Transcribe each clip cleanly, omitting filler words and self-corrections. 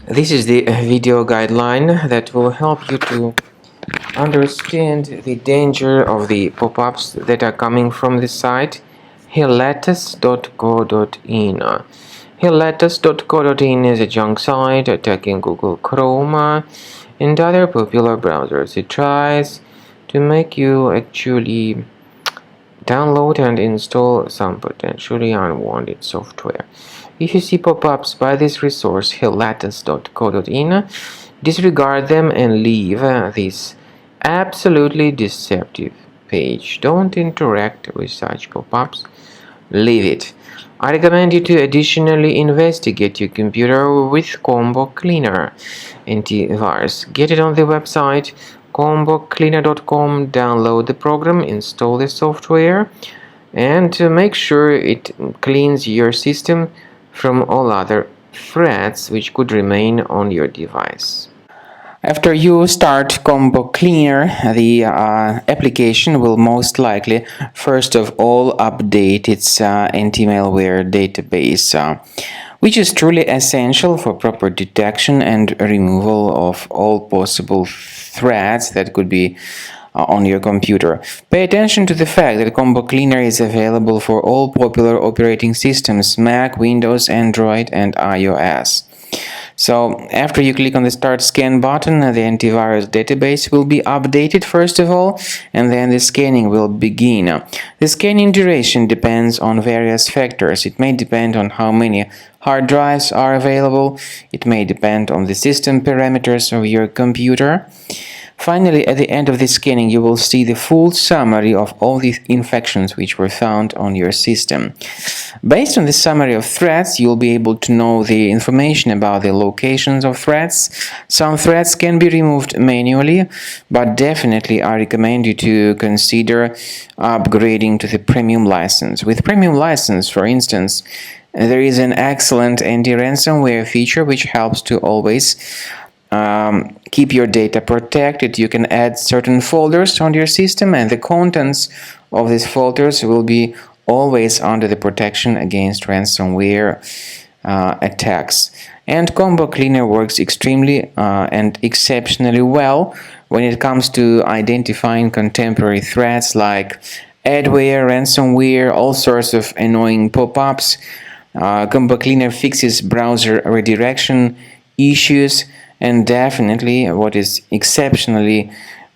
This is the video guideline that will help you to understand the danger of the pop-ups that are coming from the site hillatus.co.in. Hillatus.co.in is a junk site attacking Google Chrome and other popular browsers. It tries to make you actually download and install some potentially unwanted software. If you see pop-ups by this resource hillatus.co.in, disregard them and leave this absolutely deceptive page. Don't interact with such pop-ups. Leave it. I recommend you to additionally investigate your computer with Combo Cleaner antivirus. Get it on the website combocleaner.com, download the program, install the software, and make sure it cleans your system from all other threats which could remain on your device. After you start Combo Cleaner, the application will most likely first of all update its anti-malware database, which is truly essential for proper detection and removal of all possible threats that could be on your computer. Pay attention to the fact that Combo Cleaner is available for all popular operating systems: Mac, Windows, Android, and iOS. So after you click on the Start Scan button, the antivirus database will be updated first of all, and then the scanning will begin. The scanning duration depends on various factors. It may depend on how many hard drives are available. It may depend on the system parameters of your computer. Finally, at the end of the scanning, you will see the full summary of all the infections which were found on your system. Based on the summary of threats, you'll be able to know the information about the locations of threats. Some threats can be removed manually, but definitely I recommend you to consider upgrading to the premium license. With premium license, for instance, there is an excellent anti-ransomware feature which helps to always keep your data protected. You can add certain folders on your system, and the contents of these folders will be always under the protection against ransomware attacks. And Combo Cleaner works extremely and exceptionally well when it comes to identifying contemporary threats like adware, ransomware, all sorts of annoying pop-ups. Combo Cleaner fixes browser redirection issues. And definitely, what is exceptionally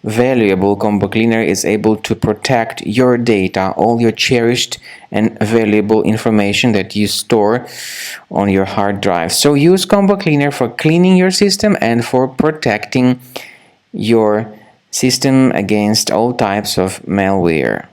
valuable, Combo Cleaner is able to protect your data, all your cherished and valuable information that you store on your hard drive. So use Combo Cleaner for cleaning your system and for protecting your system against all types of malware.